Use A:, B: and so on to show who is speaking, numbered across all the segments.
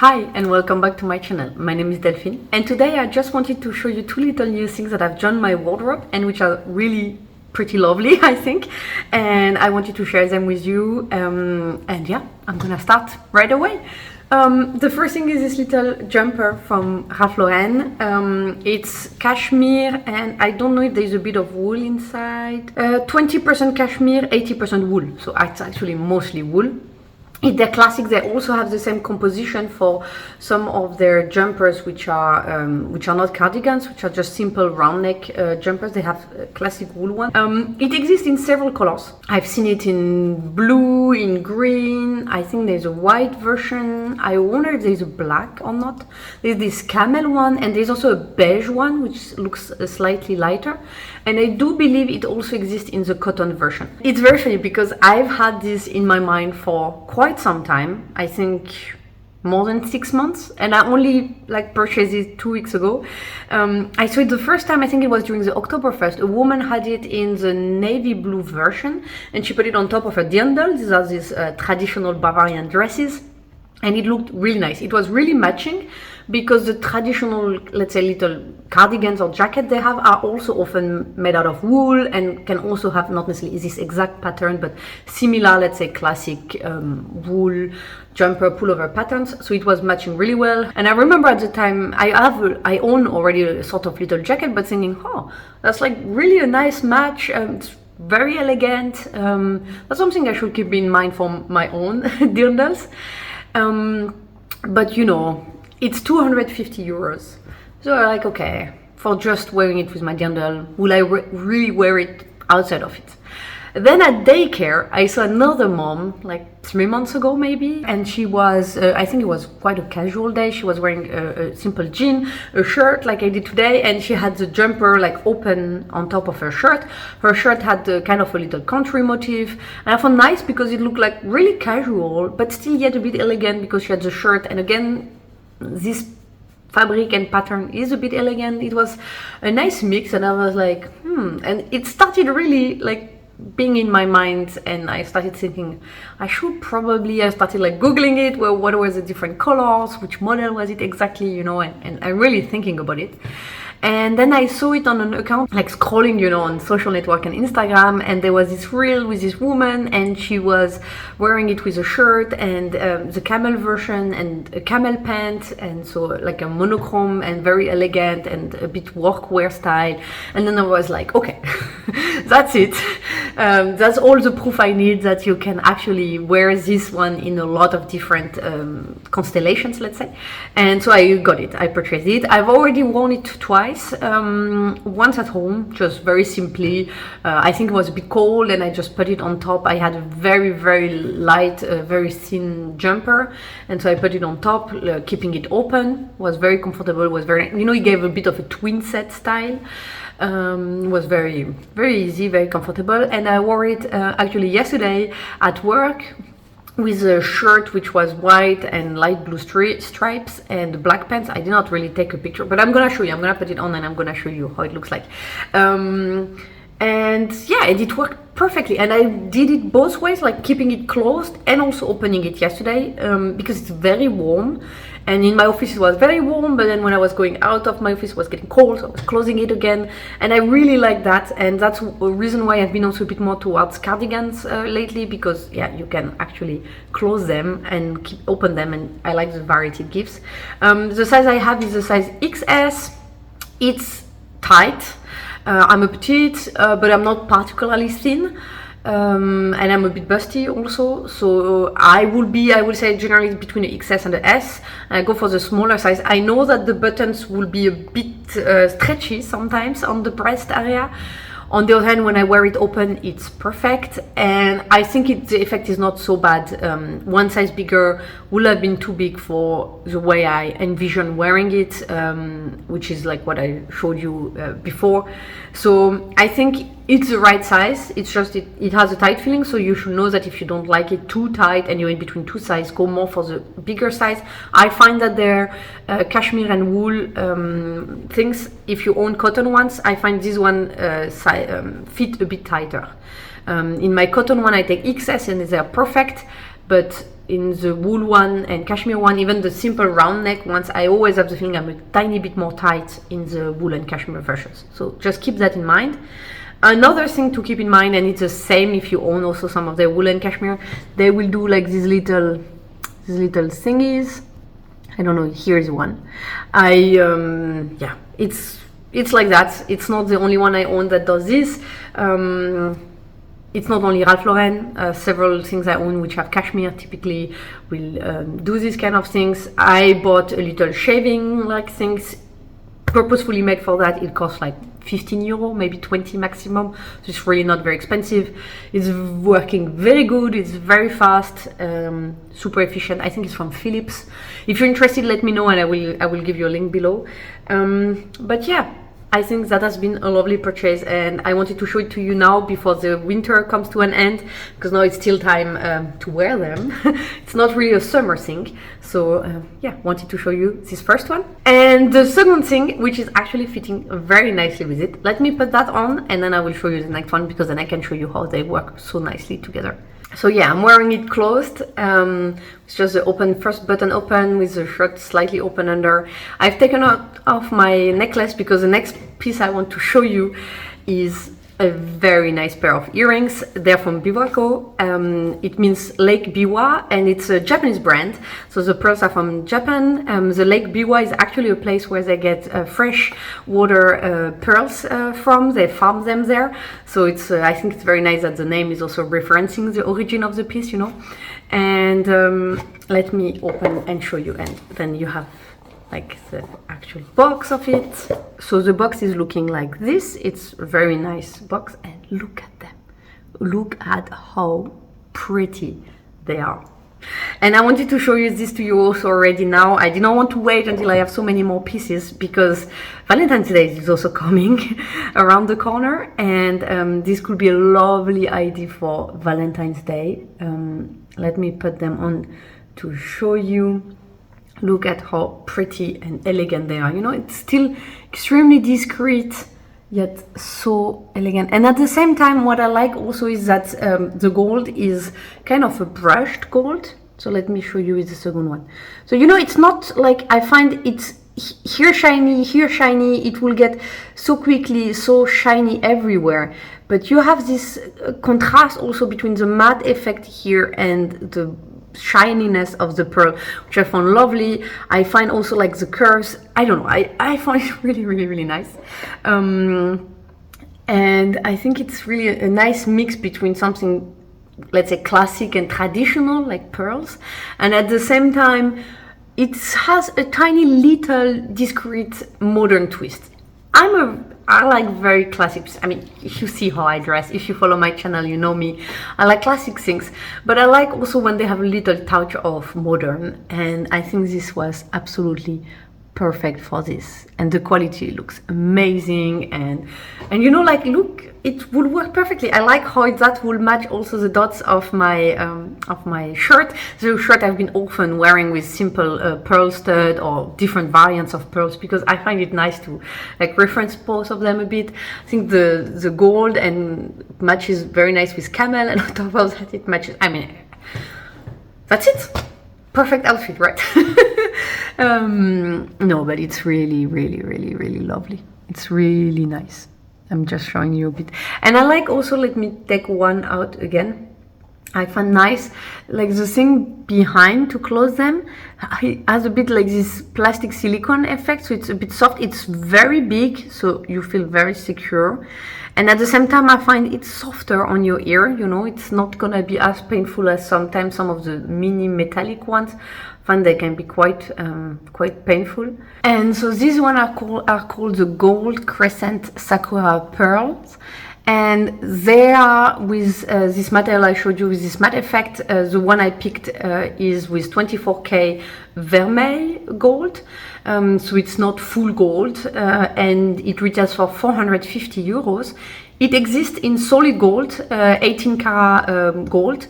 A: Hi and welcome back to my channel. My name is Delphine and today I just wanted to show you two little new things that I've joined my wardrobe and which are really pretty lovely, I think, and I wanted to share them with you, and yeah, I'm gonna start right away. The first thing is this little jumper from Ralph Lauren. It's cashmere and I don't know if there's a bit of wool inside. 20% cashmere, 80% wool, so it's actually mostly wool. They're classic. They also have the same composition for some of their jumpers, which are not cardigans, which are just simple round neck jumpers. They have a classic wool one. It exists in several colors. I've seen it in blue, in green. I think there's a white version. I wonder if there's a black or not. There's this camel one, and there's also a beige one, which looks slightly lighter. And I do believe it also exists in the cotton version. It's very funny because I've had this in my mind for quite some time. I think more than 6 months, and I only purchased it 2 weeks ago. I saw it the first time, I think it was during the Oktoberfest. A woman had it in the navy blue version and she put it on top of her dirndl. These are these traditional Bavarian dresses, and it looked really nice. It was really matching because the traditional, let's say, little cardigans or jacket they have are also often made out of wool and can also have not necessarily this exact pattern but similar, let's say, classic wool jumper pullover patterns. So it was matching really well. And I remember at the time I own already a sort of little jacket, but thinking, oh, that's like really a nice match. It's very elegant. That's something I should keep in mind for my own dirndls. But you know, it's 250 euros. So I'm like, okay, for just wearing it with my dirndl, will I really wear it outside of it? Then at daycare, I saw another mom, like 3 months ago maybe, and she was, I think it was quite a casual day. She was wearing a simple jean, a shirt like I did today, and she had the jumper like open on top of her shirt. Her shirt had kind of a little country motif, and I found nice because it looked like really casual, but still yet a bit elegant because she had the shirt, and again, this fabric and pattern is a bit elegant. It was a nice mix, and I was like, and it started really like being in my mind, and I started thinking I started like googling it, well, what were the different colors, which model was it exactly, you know, and I'm really thinking about it. And then I saw it on an account, like scrolling, you know, on social network and Instagram, and there was this reel with this woman, and she was wearing it with a shirt and the camel version and a camel pant, and so like a monochrome and very elegant and a bit workwear style. And then I was like, okay, that's it. That's all the proof I need that you can actually wear this one in a lot of different constellations, let's say. And so I got it. I purchased it. I've already worn it twice. Once at home, just very simply. I think it was a bit cold and I just put it on top. I had a very, very light, very thin jumper, and so I put it on top, keeping it open. Was very comfortable, was very, you know, it gave a bit of a twin set style. Was very, very easy, very comfortable, and I wore it actually yesterday at work with a shirt which was white and light blue stripes and black pants. I did not really take a picture, but I'm gonna show you. I'm gonna put it on and I'm gonna show you how it looks like. And yeah, it worked perfectly, and I did it both ways, like keeping it closed and also opening it yesterday, because it's very warm, and in my office it was very warm, but then when I was going out of my office it was getting cold, so I was closing it again, and I really like that. And that's a reason why I've been also a bit more towards cardigans lately, because yeah, you can actually close them and open them, and I like the variety it gives. The size I have is the size XS. It's tight. I'm a petite, but I'm not particularly thin, and I'm a bit busty also. So I will say generally between the XS and the S. I go for the smaller size. I know that the buttons will be a bit stretchy sometimes on the breast area. On the other hand, when I wear it open, it's perfect, and I think the effect is not so bad. One size bigger would have been too big for the way I envision wearing it, which is like what I showed you before. So I think it's the right size. It's just it has a tight feeling, so you should know that if you don't like it too tight and you're in between two sizes, go more for the bigger size. I find that they're cashmere and wool things. If you own cotton ones, I find this one fit a bit tighter. In my cotton one, I take XS and they're perfect. but in the wool one and cashmere one, even the simple round neck ones, I always have the feeling I'm a tiny bit more tight in the wool and cashmere versions. So just keep that in mind. Another thing to keep in mind, and it's the same if you own also some of their wool and cashmere, they will do like these little thingies. I don't know, here's one. Yeah, it's like that. It's not the only one I own that does this. It's not only Ralph Lauren. Several things I own which have cashmere typically will do these kind of things. I bought a little shaving like things purposefully made for that. It costs like 15 euro, maybe 20 maximum, so it's really not very expensive. It's working very good, it's very fast, super efficient. I think it's from Philips. If you're interested, let me know and I will give you a link below. But yeah, I think that has been a lovely purchase, and I wanted to show it to you now before the winter comes to an end, because now it's still time to wear them. It's not really a summer thing, so yeah, wanted to show you this first one. And the second thing, which is actually fitting very nicely with it, let me put that on and then I will show you the next one, because then I can show you how they work so nicely together. So yeah, I'm wearing it closed. It's just the first button open with the shirt slightly open under. I've taken off my necklace because the next piece I want to show you is a very nice pair of earrings. They're from Biwako. It means Lake Biwa, and it's a Japanese brand. So the pearls are from Japan. The Lake Biwa is actually a place where they get fresh water pearls from. They farm them there. So it's I think it's very nice that the name is also referencing the origin of the piece, you know. And let me open and show you, and then you have like the actual box of it. So the box is looking like this. It's a very nice box, and look at them. Look at how pretty they are. And I wanted to show you this to you also already now. I did not want to wait until I have so many more pieces, because Valentine's Day is also coming around the corner, and this could be a lovely idea for Valentine's Day. Let me put them on to show you. Look at how pretty and elegant they are. You know, it's still extremely discreet, yet so elegant. And at the same time, what I like also is that the gold is kind of a brushed gold. So let me show you with the second one. So, you know, it's not like I find it's here shiny, it will get so quickly, so shiny everywhere. But you have this contrast also between the matte effect here and the shininess of the pearl, which I found lovely. I find also like the curves, I don't know, I find it really nice. And I think it's really a nice mix between something, let's say, classic and traditional like pearls, and at the same time it has a tiny little discreet modern twist. I like very classic. I mean, if you see how I dress, if you follow my channel, you know me. I like classic things, but I like also when they have a little touch of modern, and I think this was absolutely perfect for this. And the quality looks amazing, and you know, like, look, it will work perfectly. I like how that will match also the dots of my shirt. The shirt I've been often wearing with simple pearl stud or different variants of pearls, because I find it nice to like reference both of them a bit. I think the gold and matches very nice with camel, and on top of that it matches, I mean, that's it. Perfect outfit, right? No, but it's really lovely. It's really nice. I'm just showing you a bit. And I like also, let me take one out again. I find nice, like the thing behind to close them, it has a bit like this plastic silicone effect, so it's a bit soft. It's very big, so you feel very secure. And at the same time, I find it's softer on your ear, you know, it's not gonna be as painful as sometimes some of the mini metallic ones. I find they can be quite painful. And so these ones are called the Gold Crescent Sakura pearls. And they are with this material I showed you, with this matte effect. The one I picked is with 24K vermeil gold. So it's not full gold, and it retails for 450 euros. It exists in solid gold, 18 karat gold,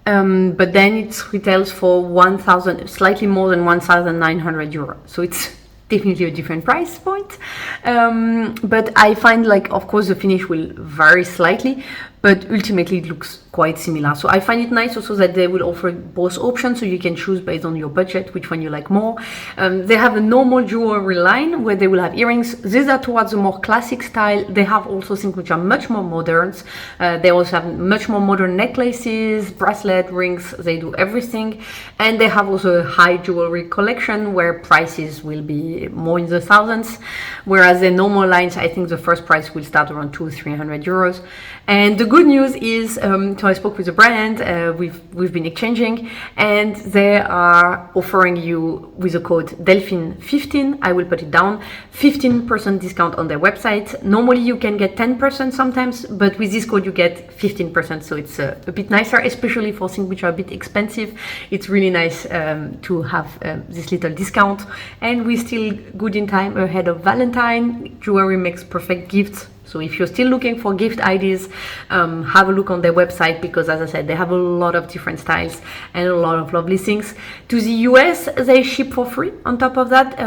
A: but then it retails for 1,000, slightly more than 1,900 euros. So it's definitely a different price point, but I find, like, of course the finish will vary slightly, but ultimately it looks quite similar. So I find it nice also that they will offer both options, so you can choose based on your budget which one you like more. They have a normal jewelry line where they will have earrings. These are towards a more classic style. They have also things which are much more modern. They also have much more modern necklaces, bracelet, rings. They do everything. And they have also a high jewelry collection where prices will be more in the thousands, whereas the normal lines, I think the first price will start around 200-300 euros. And the good news is, so I spoke with the brand, we've been exchanging, and they are offering you with the code Delphine 15, I will put it down, 15% discount on their website. Normally you can get 10% sometimes, but with this code you get 15%, so it's a bit nicer, especially for things which are a bit expensive. It's really nice to have this little discount, and we're still good in time ahead of Valentine. Jewelry makes perfect gifts. So if you're still looking for gift ideas, have a look on their website, because as I said, they have a lot of different styles and a lot of lovely things. To the US, they ship for free. On top of that,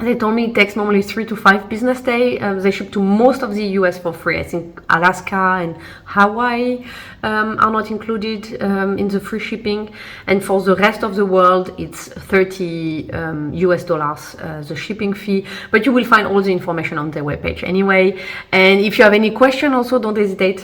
A: they told me it takes normally 3 to 5 business days. They ship to most of the US for free. I think Alaska and Hawaii are not included in the free shipping. And for the rest of the world, it's 30 US dollars, the shipping fee. But you will find all the information on their webpage anyway. And if you have any question also, don't hesitate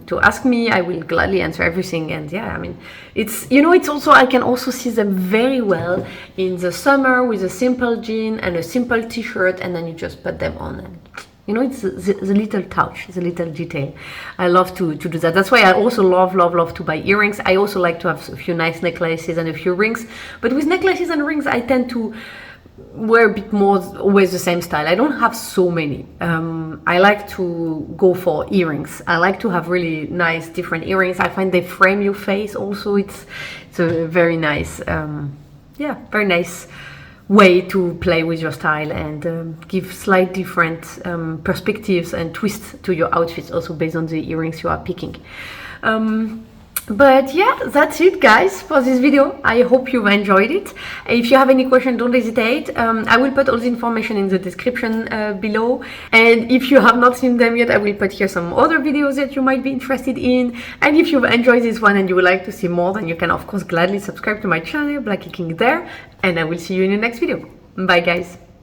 A: to ask me. I will gladly answer everything. And yeah, I mean, it's, you know, it's also, I can also see them very well in the summer with a simple jean and a simple t-shirt, and then you just put them on, and you know, it's the little touch, the little detail. I love to do that. That's why I also love to buy earrings. I also like to have a few nice necklaces and a few rings, but with necklaces and rings I tend to wear a bit more always the same style. I don't have so many. I like to go for earrings. I like to have really nice different earrings. I find they frame your face also. It's a very nice very nice way to play with your style and give slight different perspectives and twists to your outfits, also based on the earrings you are picking. But yeah, that's it guys for this video. I hope you've enjoyed it. If you have any question, don't hesitate. I will put all the information in the description below, and if you have not seen them yet, I will put here some other videos that you might be interested in. And if you've enjoyed this one and you would like to see more, then you can of course gladly subscribe to my channel by clicking there, and I will see you in the next video. Bye guys.